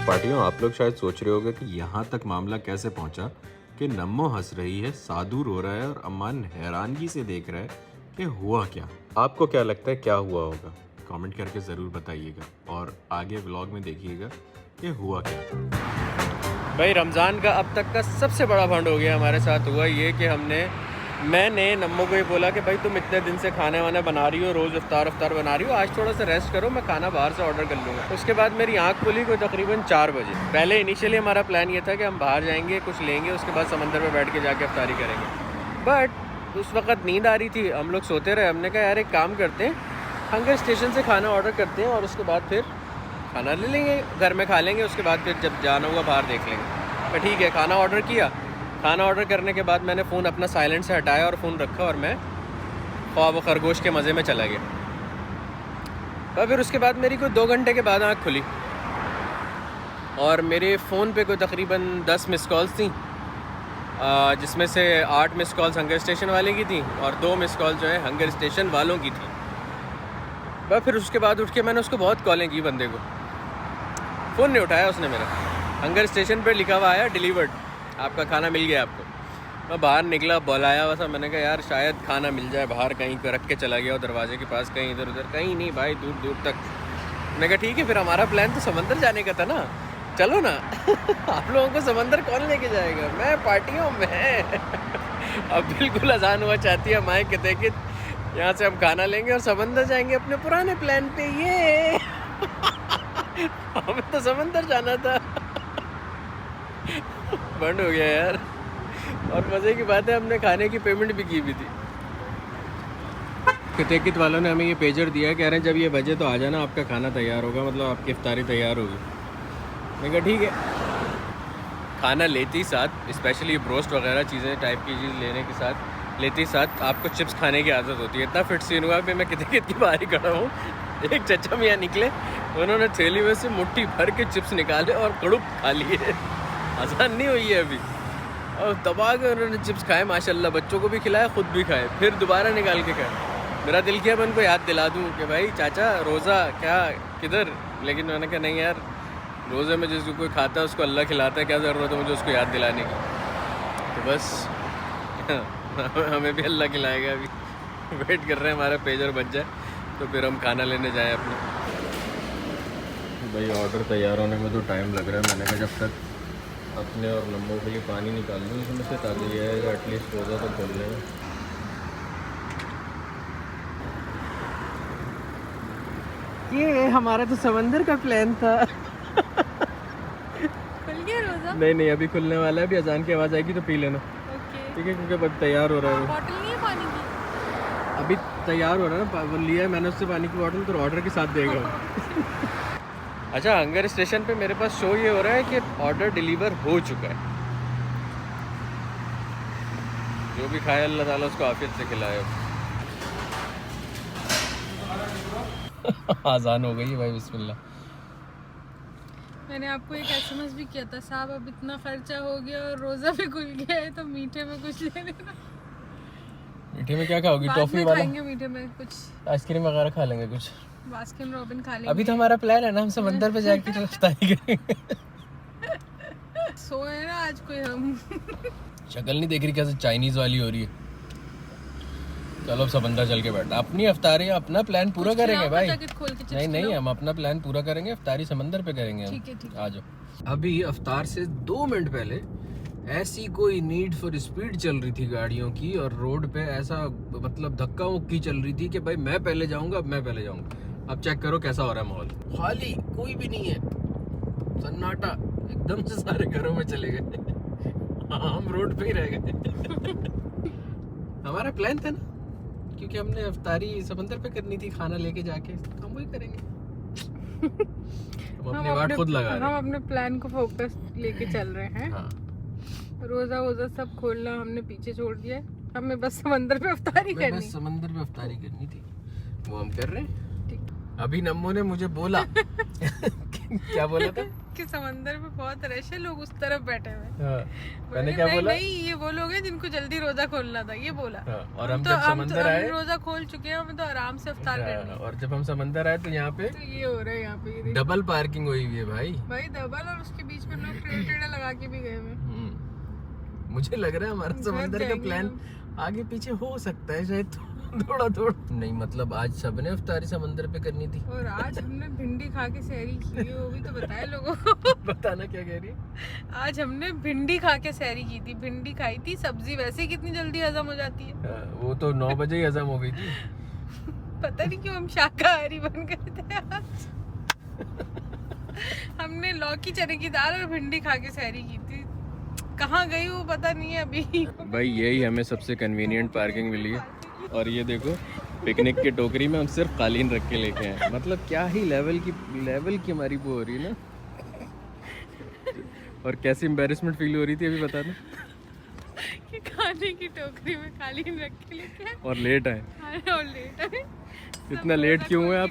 पार्टियों, आप लोग शायद सोच रहे होंगे कि यहाँ तक मामला कैसे पहुँचा कि नम्मो हंस रही है, साधु रो रहा है और अम्मान हैरानगी से देख रहा है कि हुआ क्या। आपको क्या लगता है क्या हुआ होगा? कमेंट करके ज़रूर बताइएगा और आगे व्लॉग में देखिएगा कि हुआ क्या। भाई रमज़ान का अब तक का सबसे बड़ा फंड हो गया हमारे साथ। हुआ ये कि मैंने नम्मो को ये बोला कि भाई तुम इतने दिन से खाने वाना बना रही हो, रोज़ इफ्तार बना रही हो, आज थोड़ा सा रेस्ट करो, मैं खाना बाहर से ऑर्डर कर लूँगा। उसके बाद मेरी आँख खुली कोई तकरीबन 4 बजे। पहले इनिशियली हमारा प्लान ये था कि हम बाहर जाएंगे, कुछ लेंगे, उसके बाद समंदर में बैठ के जाके इफ्तारी करेंगे। बट उस वक्त नींद आ रही थी, हम लोग सोते रहे। हमने कहा यार एक काम करते हैं, हंगर स्टेशन से खाना ऑर्डर करते हैं और उसके बाद फिर खाना ले लेंगे, घर में खा लेंगे, उसके बाद फिर जब जाना हुआ बाहर देख लेंगे। तो ठीक है, खाना ऑर्डर किया। खाना ऑर्डर करने के बाद मैंने फ़ोन अपना साइलेंट से हटाया और फ़ोन रखा और मैं ख्वाब खरगोश के मज़े में चला गया। तो फिर उसके बाद मेरी कोई 2 घंटे के बाद आँख खुली और मेरे फ़ोन पे कोई तकरीबन 10 मिस कॉल्स थी, जिसमें से 8 मिस कॉल्स हंगर स्टेशन वाले की थी और 2 मिस कॉल जो है हंगर स्टेशन वालों की थी। बस फिर उसके बाद उठ के मैंने उसको बहुत कॉलें की, बंदे को फ़ोन नहीं उठाया उसने मेरा। हंगर स्टेशन पे लिखा हुआ आया डिलीवर्ड, आपका खाना मिल गया आपको। मैं बाहर निकला, बुलाया वैसा, मैंने कहा यार शायद खाना मिल जाए बाहर, कहीं को रख के चला गया दरवाजे के पास, कहीं इधर उधर, कहीं नहीं भाई, दूर दूर तक। मैंने कहा ठीक है, फिर हमारा प्लान तो समंदर जाने का था ना, चलो ना। आप लोगों को समंदर कौन लेके जाएगा? मैं पार्टियों में। अब बिल्कुल अजान हुआ चाहती है माए कहते कि यहाँ से हम खाना लेंगे और समंदर जाएंगे अपने पुराने प्लान पे। ये हमें तो समंदर जाना था। बंद हो गया यार। और मज़े की बात है, हमने खाने की पेमेंट भी की भी थी। कित वालों ने हमें ये पेजर दिया है, कह रहे हैं जब ये बजे तो आ जाना, आपका खाना तैयार होगा, मतलब आपकी इफ्तारी तैयार होगी। मैंने कहा ठीक है। खाना लेते ही साथ, स्पेशली ब्रोस्ट वगैरह चीज़ें टाइप की चीज़ लेने के साथ, लेते ही साथ आपको चिप्स खाने की आदत होती है। इतना फिट सीन हुआ कि मैं कित की बाहर ही खड़ा हूँ, एक चचा मियाँ निकले, उन्होंने थैली में से मुट्ठी भर के चिप्स निकाले और कड़ुप खा लिए। आसान नहीं हुई है अभी, और दबा के उन्होंने चिप्स खाए माशाल्लाह, बच्चों को भी खिलाया, खुद भी खाए, फिर दोबारा निकाल के खाए। मेरा दिल किया मैं उनको याद दिला दूँ कि भाई चाचा रोज़ा क्या किधर, लेकिन मैंने कहा नहीं यार, रोज़े में जिसको कोई खाता है उसको अल्लाह खिलाता है, क्या ज़रूरत है मुझे उसको याद दिलाने की। तो बस हमें भी अल्लाह खिलाएगा। अभी वेट कर रहे हैं हमारा पेजर बच जाए तो फिर हम खाना लेने जाएँ अपने। भाई ऑर्डर तैयार होने में तो टाइम लग रहा है। मैंने कहा जब तक अपने और नम्मो के लिए पानी निकाल लूँ इसमें से, ताकि ये एटलीस्ट रोज़ा तो खोल लेगा। ये हमारा तो समंदर का प्लान था। खुल गया रोजा? नहीं अभी खुलने वाला है, अभी अजान की आवाज़ आएगी तो पी लेना। ठीक है, क्योंकि अब तैयार हो रहा है। बॉटल नहीं है पानी की? अभी तैयार हो रहा है ना, वो लिया है मैंने उससे पानी की बॉटल, तो ऑर्डर के साथ देगा। अच्छा, हंगर स्टेशन पे मेरे पास शो ये हो रहा है कि ऑर्डर डिलीवर हो चुका है। जो भी खाए अल्लाह ताला उसको आफियत से खिलाए। आसान हो गई भाई, बिस्मिल्लाह। मैंने आपको एक SMS भी किया था, साहब अब इतना खर्चा हो गया और रोजा भी खुल गया है तो मीठे में कुछ ले लेना। मीठे में क्या खाओगी? टॉफी वाला खाएंगे, मीठे में कुछ आइसक्रीम वगैरह खा लेंगे, कुछ बास्किन रॉबिन खा लेंगे। अभी तो हमारा प्लान है ना, हम समंदर पे जाके इफ्तारी करेंगे। सोए ना आज कोई हम। शक्ल नहीं देख रही कैसे चाइनीज वाली हो रही है। चलो अब समंदर चल के बैठना, अपनी इफ्तारी अपना प्लान पूरा करेंगे भाई। नहीं हम अपना प्लान पूरा करेंगे, इफ्तारी समंदर पे करेंगे हम। ठीक है। आ जाओ। अभी इफ्तार से 2 मिनट पहले ऐसी कोई नीड फॉर स्पीड चल रही थी गाड़ियों की, और रोड पे ऐसा मतलब धक्का मुक्की चल रही थी कि भाई मैं पहले जाऊंगा, अब मैं पहले जाऊंगा। अब चेक करो कैसा हो रहा है माहौल, खाली कोई भी नहीं है, सन्नाटा एकदम से, सारे घरों में चले गए। हम रोड पे ही रह गए। हमारा प्लान था ना, क्योंकि हमने इफ्तारी समंदर पे करनी थी, खाना लेके जाके, तो हम वही करेंगे। हम अपनी वाट खुद लगा रहे हैं। हम अपने प्लान को फोकस लेके चल रहे हैं। हाँ। रोजा वोजा सब खोलना हमने पीछे छोड़ दिया है, हमें बस समंदर पे इफ्तारी करनी। बस समंदर पे इफ्तारी करनी थी, वो हम कर रहे हैं। ठीक। अभी नम्मो ने मुझे बोला क्या बोला था कि समंदर में बहुत रश है, लोग उस तरफ बैठे हुए हैं। हाँ, मैंने क्या बोला? नहीं, ये वो लोग हैं जिनको जल्दी रोजा खोलना था, ये बोला। हाँ, और हम जब समंदर आए, रोजा खोल चुके हैं, हमें तो आराम से इफ्तार करनी है। और जब हम समंदर आए तो यहाँ पे तो ये हो रहा है, यहाँ पे डबल पार्किंग हुई हुई है भाई डबल, और उसके बीच में लोग टेढ़ा लगा के भी गए हुए। मुझे लग रहा है हमारा समंदर का प्लान आगे पीछे हो सकता है शायद थोड़ा नहीं, मतलब आज सबने इफ्तारी समंदर पे करनी थी। और आज हमने भिंडी खा के सहरी की है, वो भी तो बताए लोगों को। बताना क्या कह रही है? आज हमने भिंडी खा के सहरी की थी, भिंडी खाई थी, सब्जी वैसे ही कितनी जल्दी हजम हो जाती है। वो तो 9 बजे ही हजम हो गई थी। पता नहीं क्यों हम शाकाहारी बन गए थे आज। हमने लौकी, चने की दाल और भिंडी खा के सहरी की थी। कहाँ गई वो पता नहीं है अभी। भाई यही हमें सबसे कन्वीनियंट पार्किंग मिली है। और ये देखो पिकनिक की टोकरी में हम सिर्फ कालीन रख के लेके आए, मतलब क्या ही लेवल की हमारी वो हो रही है ना। और कैसी एम्बैरेसमेंट फील हो रही थी अभी बताना कि खाने की टोकरी में कालीन रख के लेके आए और लेट आए। और लेट आए। इतना लेट क्यों हुए आप?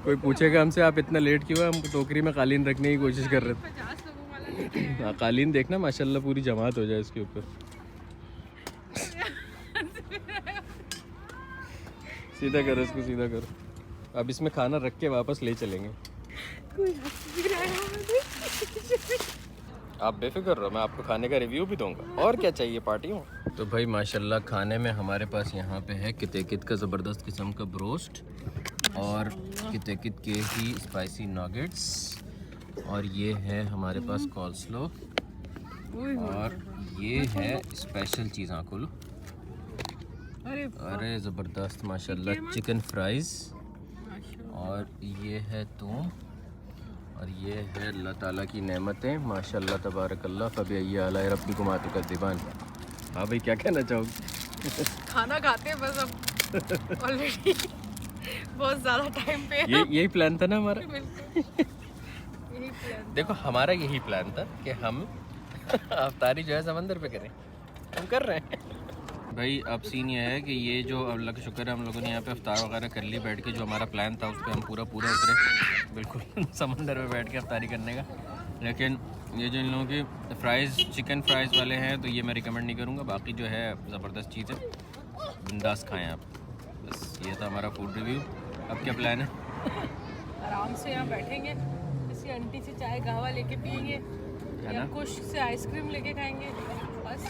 कोई पूछेगा हमसे आप इतना लेट क्यों है? हम टोकरी में कालीन रखने की कोशिश कर रहे थे। 50 लोगों वाला लेके आए। हाँ, कालीन देखना माशाल्लाह पूरी जमात हो जाए इसके ऊपर। सीधा करो इसको, सीधा करो। अब इसमें खाना रख के वापस ले चलेंगे। आप बेफिक्र रहो, मैं आपको खाने का रिव्यू भी दूंगा। और क्या चाहिए पार्टी में? तो भाई माशाल्लाह खाने में हमारे पास यहाँ पे है कित का ज़बरदस्त किस्म का ब्रोस्ट, और कित के ही स्पाइसी नगेट्स, और ये है हमारे पास कॉल्स्लो, और ये है स्पेशल चीज़। हाँ खोलो। अरे ज़बरदस्त माशाल्लाह चिकन फ्राइज़, और ये है तुम, और ये है अल्लाह ताला की नेमतें माशाल्लाह तबारकल्लाह। फ़बी आला रब्बिकुम तुकज़्ज़िबान। हाँ भाई क्या कहना चाहोगे? खाना खाते हैं बस अब ऑलरेडी बहुत ज़्यादा टाइम पे। यही प्लान था ना हमारा। यही प्लान। देखो हमारा यही प्लान था कि हम अफ्तारी जो है समंदर पे करें, हम कर रहे हैं। भाई अब सीन ये है कि ये जो अल्लाह का शुक्र है हम लोगों ने यहाँ पे अफ्तार वगैरह कर ली बैठ के। जो हमारा प्लान था उस पर हम पूरा उतरे बिल्कुल समंदर में बैठ के अफ्तारी करने का। लेकिन ये जो इन लोगों के फ्राइज़ चिकन फ्राइज़ वाले हैं तो ये मैं रिकमेंड नहीं करूँगा। बाकी जो है ज़बरदस्त चीज़ है, बिंदास खाएँ आप। बस ये था हमारा फूड रिव्यू। अब क्या प्लान है? आराम से यहाँ बैठेंगे, किसी आंटी से चाय कहवा लेके पियेंगे, या कुछ से आइसक्रीम लेके खाएंगे बस।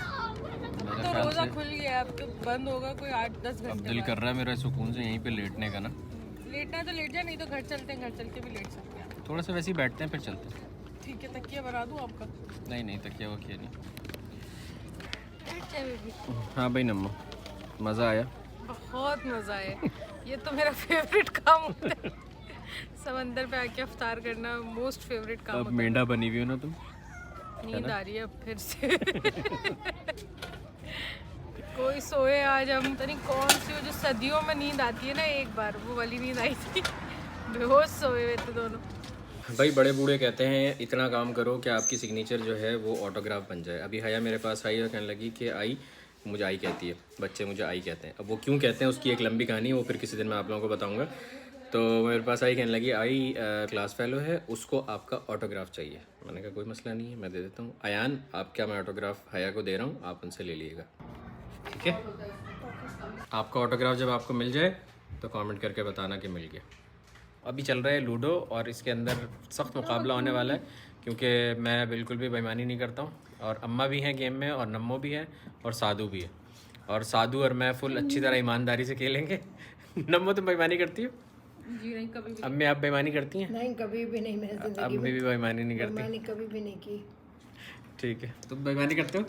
तो रोज़ा खुल गया, अब तो बंद होगा कोई 8-10 घंटे। अब दिल कर रहा है मेरा सुकून से यहीं पे लेटने का ना। लेटना है तो लेट जाए, नहीं तो घर चलते हैं, घर चल के भी लेट सकते हैं। थोड़ा सा वैसे ही बैठते हैं फिर चलते हैं। ठीक है, तकिया बना दूँ आपका? नहीं तकिया वकिया नहीं। लेट जाए बेबी। हाँ भाई नम्मा, मज़ा आया? बहुत मज़ा आया। ये तो मेरा फेवरेट काम होता है, समंदर पे आके अफ्तार करना मोस्ट फेवरेट काम अब होता है। मेंढा बनी हुई हो ना तुम? नींद आ रही है अब फिर से। कोई सोए आज, हम तो नहीं कौन सी वो जो सदियों में नींद आती है ना, एक बार वो वाली नींद आई थी। बेहोश सोए हुए थे दोनों। भाई बड़े बूढ़े कहते हैं इतना काम करो कि आपकी सिग्नेचर जो है वो ऑटोग्राफ बन जाए। अभी हया मेरे पास आई और कहने लगी कि आई मुझे आई कहती है, बच्चे मुझे आई कहते हैं। अब वो क्यों कहते हैं उसकी एक लंबी कहानी है, वो फिर किसी दिन मैं आप लोगों को बताऊंगा। तो मेरे पास आई कहने लगी आई क्लास फेलो है, उसको आपका ऑटोग्राफ चाहिए। मैंने कहा कोई मसला नहीं है, मैं दे देता हूँ। अयान आप क्या, मैं ऑटोग्राफ हया को दे रहा हूँ, आप उनसे ले लीजिएगा, ठीक है? आपका ऑटोग्राफ जब आपको मिल जाए तो कमेंट करके बताना कि मिल गया। अभी चल रहा है लूडो और इसके अंदर सख्त मुकाबला होने वाला है क्योंकि मैं बिल्कुल भी बेईमानी नहीं करता हूँ, और अम्मा भी हैं गेम में, और नम्मो भी है, और साधु भी है। और साधु और मैं फुल अच्छी तरह ईमानदारी से खेलेंगे। नम्मो तुम बेईमानी करती हो? जी नहीं, कभी भी। अम्मी आप बेईमानी करती हैं? नहीं, कभी भी नहीं, मैंने जिंदगी अम्मी भी बेईमानी नहीं करती? मैंने कभी भी नहीं की। ठीक है, तुम बेईमानी करते हो?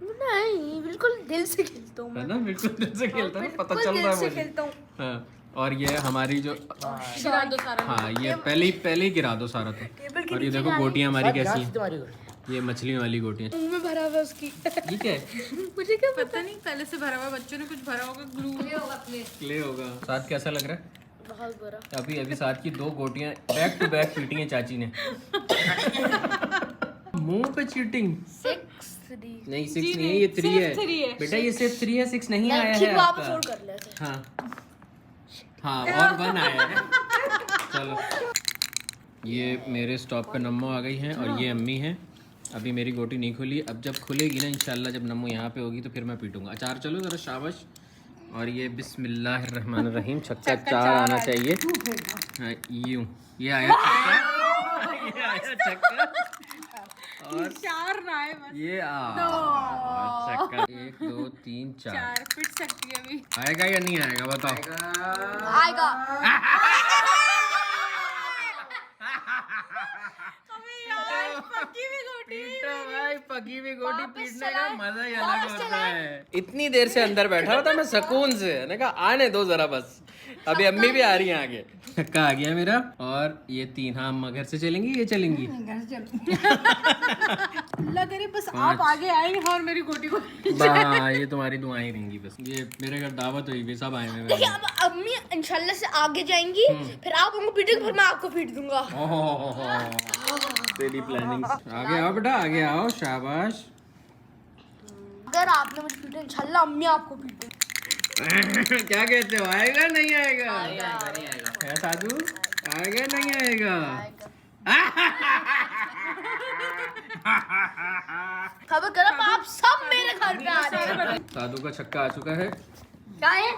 नहीं, बिल्कुल दिल से खेलता हूँ है ना, बिल्कुल दिल से खेलता है, पता चल रहा है मुझे। खेलता हूँ। हाँ, और ये हमारी जो गिरा दो सारा। हाँ ये पहले ही गिरा दो सारा तो। और ये देखो गोटियाँ हमारी कैसी हैं, ये मछली वाली गोटियाँ। मुंह में भरा हुआ उसकी। ये क्या है? मुझे क्या पता नहीं, पहले से भरा हुआ, बच्चों ने कुछ भरा होगा, ग्लू होगा, क्ले होगा। साथ कैसा लग रहा है? बहुत बुरा। अभी साथ की 2 गोटियाँ बैक टू बैक पीटी हैं चाची ने। मुंह पे चीटिंग। 6-3 नहीं 6 नहीं है, ये 3 है बेटा, ये सिर्फ 3 है, 6 नहीं आया है वापस आपका। और कर लेते हैं। हाँ और 1 आया है। चलो, ये मेरे स्टॉप पे नम्मो आ गई हैं और ये अम्मी हैं। अभी मेरी गोटी नहीं खुली, अब जब खुलेगी ना इंशाल्लाह, जब नम्मो यहाँ पे होगी तो फिर मैं पीटूंगा। अचार चलो ज़रा, शाबाश। और ये बिस्मिल्लाहिर्रहमानिर्रहीम, छक्का 4 आना चाहिए। हाँ, यूँ ये आया छक्का, ये आया छक्का और 4 ना है बस। ये छक्का। 1 2 3 4 पिट सकती है अभी। आएगा या नहीं आएगा बताओ? आएगा। पकी हुई गोटी पीटने का मजा ही अलग होता है। इतनी देर से अंदर बैठा हुआ था मैं सुकून से, मैंने कहा आने दो जरा बस, अभी अम्मी भी आ रही है आगे। छक्का आ गया मेरा और ये 3। हाँ, अम्मा घर से चलेंगी, ये चलेंगी अल्लाह करे बस आप आगे आएंगे और मेरी गोटी को हाँ, ये तुम्हारी दुआएं रहेंगी बस। ये मेरे घर दावत हुई भी, सब आए हुए देखिए अब अम्मी इंशाल्लाह से आगे जाएंगी, फिर आप उनको पीटेंगे, फिर मैं आपको पीट दूंगा। तेरी प्लानिंग। आगे आओ बेटा, आगे आओ, शाबाश। अगर आपने मुझे पीटा इंशाल्लाह अम्मी आपको पीटेंगी। क्या कहते हो, आएगा नहीं आएगा? है साधु, आएगा नहीं आएगा? खबर करो आप सब मेरे घर पे आ रहे हैं। साधु का छक्का आ चुका है। क्या है?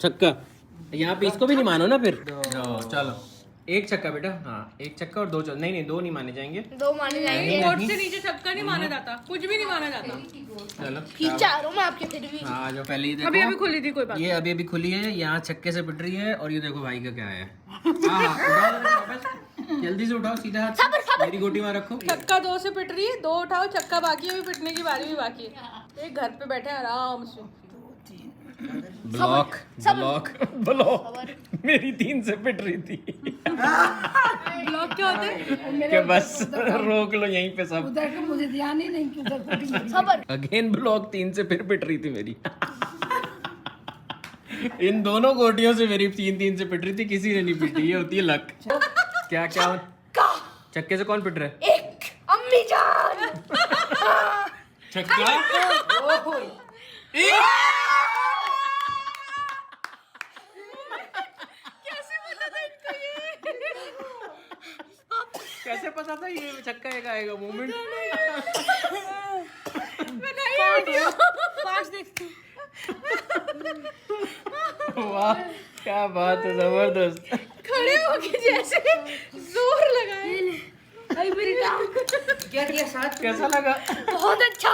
छक्का यहाँ पे, इसको भी नहीं मानो ना फिर। चलो, 1 छक्का बेटा। हाँ, 1 छक्का और 2 नहीं 2 नहीं माने जाएंगे। 2 माने जाएंगे। कोर्ट से नीचे छक्का नहीं माना जाता, कुछ भी नहीं माना जाता। चलो, खींचा रहा हूं मैं आपके फिर भी। हाँ, जो पहले ही देखो, अभी खुली थी, कोई बात। ये अभी खुली है, यहाँ छक्के से पिट रही है। और ये देखो भाई का क्या है। उठाओ जरा शाबाश, जल्दी से उठाओ, सीधा हाथ। मेरी गोटी वहाँ रखो। छक्का 2 से पिट रही है, 2 उठाओ, छक्का बाकी है, अभी पिटने की बारी भी बाकी है। एक घर पे बैठे हैं आराम से। ब्लॉक मेरी 3 से पिट रही थी। ब्लॉक क्या होते हैं? कि बस रोक लो यहीं पे सब। उधर का मुझे ध्यान ही नहीं कि उधर गोटी लगी। खबर अगेन ब्लॉक 3 से फिर पिट रही थी मेरी। इन दोनों गोटियों से मेरी 3 से पिट रही थी, किसी ने नहीं पीटी। ये होती है लक। क्या छक्के से कौन पिट रहा है? एक अम्मी जान। छक्का। कैसे पता था ये छक्का एक आएगा? मोमेंट वाह, क्या बात है, जबरदस्त। खड़े होके जैसे जोर लगाए। क्या किया साथ? कैसा लगा? बहुत अच्छा।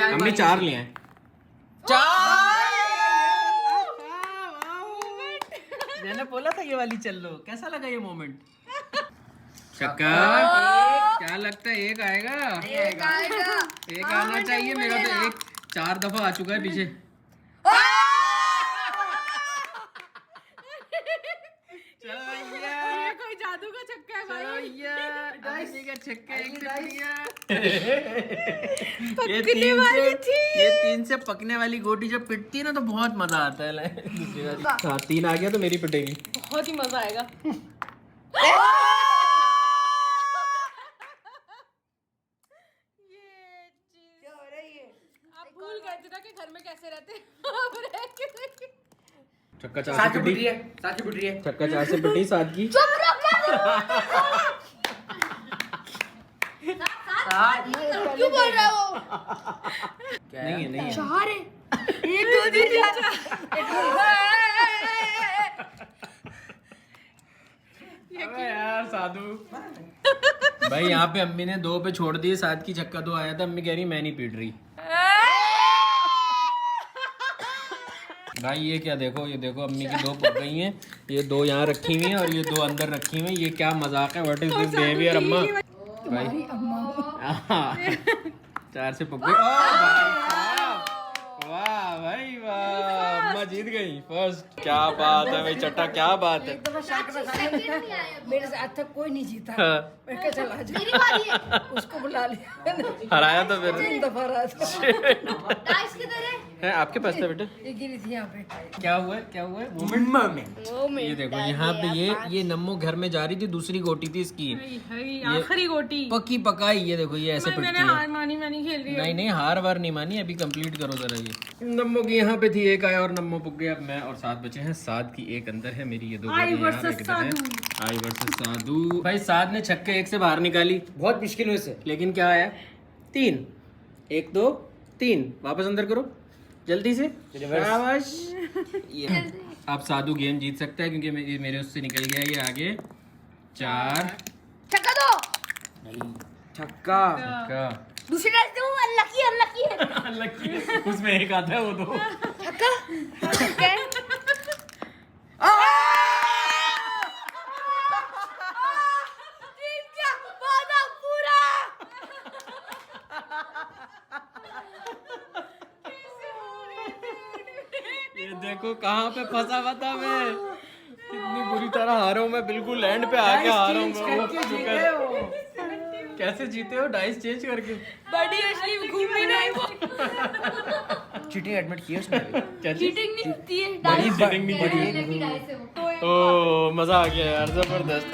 हमने 4 लिए हैं। मैंने बोला था ये वाली चल लो। कैसा लगा ये मोमेंट? छक्का। क्या लगता है, एक आएगा? एक आना चाहिए। मेरा तो 1 4 दफा आ चुका है पीछे। ये कोई जादू का छक्का है भाई। ये 3 से पकने वाली गोटी जब पिटती है ना तो बहुत मजा आता है। हाँ, 3 आ गया तो मेरी पिटेगी। बहुत ही मजा आएगा। आप भूल गए थे ना कि घर में कैसे रहते हैं। छक्का 4 से पिटी है। छक्का 4 से पिटी, 7 की। क्यों बोल रहे हो? नहीं है। 4 है। 1 2 3 अबे यार साधु भाई, यहाँ पे अम्मी ने 2 पे छोड़ दिए, 7 की छक्का 2 आया था। अम्मी कह रही मैं नहीं पीट रही। भाई ये क्या, देखो ये देखो, अम्मी की 2 पक गई हैं। ये 2 यहाँ रखी हुई हैं और ये 2 अंदर रखी हुई हैं। ये क्या मजाक है? व्हाट इज दिस बिहेवियर अम्मा? भाई 4 से पक गई। वाह भाई वाह, अम्मा जीत गई फर्स्ट। क्या बात है भाई चट्टा, क्या बात है। एक दफा शाक में मेरे से आज तक कोई नहीं जीता। हाँ। मैं क्या चला जा, मेरी बारी है। उसको बुला लिया। हराया तो फिर 3 दफा रहा था। डाइस किधर है? है आपके पास था बेटा। ये गिरी थी यहाँ पे। क्या हुआ है? मोमेंट। ये देखो यहाँ पे ये नम्मो घर में जा रही थी, दूसरी गोटी थी इसकी, आखिरी गोटी पक्की पकाई। ये देखो ये ऐसे पिटती मैंने है। हार मानी, मैं नहीं खेल रही। नहीं हार वार नहीं मानी, अभी कंप्लीट करो जरा ये। नम्मो की यहाँ पे थी, एक आया और नम्मो पुग गया। अब मैं और 7 बचे हैं। 7 की एक अंदर है, मेरी ये 2 आई बोली यहाँ वर्सेस एक इधर है। आई वर्सेस साधु। भाई 7 ने छक्के 1 से बाहर निकाली, बहुत मुश्किल हुई से। लेकिन क्या आया? 3। 1 2 3 वापस अंदर करो जल्दी से। शाबाश। ये अब साधु गेम जीत सकता है क्योंकि मेरे उससे निकल गया ये आगे। 4 छक्का दो। छक्का। छक्का। दूसरी डाल दो, अनलकी अनलकी है। लकी उसमें एक आता है वो 2। छक्का। छक्का। जीत गया, वादा पूरा। ये देखो कहाँ पे फंसा हुआ था मैं, कितनी बुरी तरह हारा हूँ मैं, बिल्कुल एंड पे आके हारा हूँ मैं। करके जीते हो। कैसे जीते हो? डाइस चेंज करके। बड़ी असली घूमी नहीं वो। चीटिंग एडमिट की है उसने। चीटिंग नहीं होती है, बड़ी डाइस चीटिंग नहीं की। की डाइस है वो। ओ मजा आ गया यार, जबरदस्त।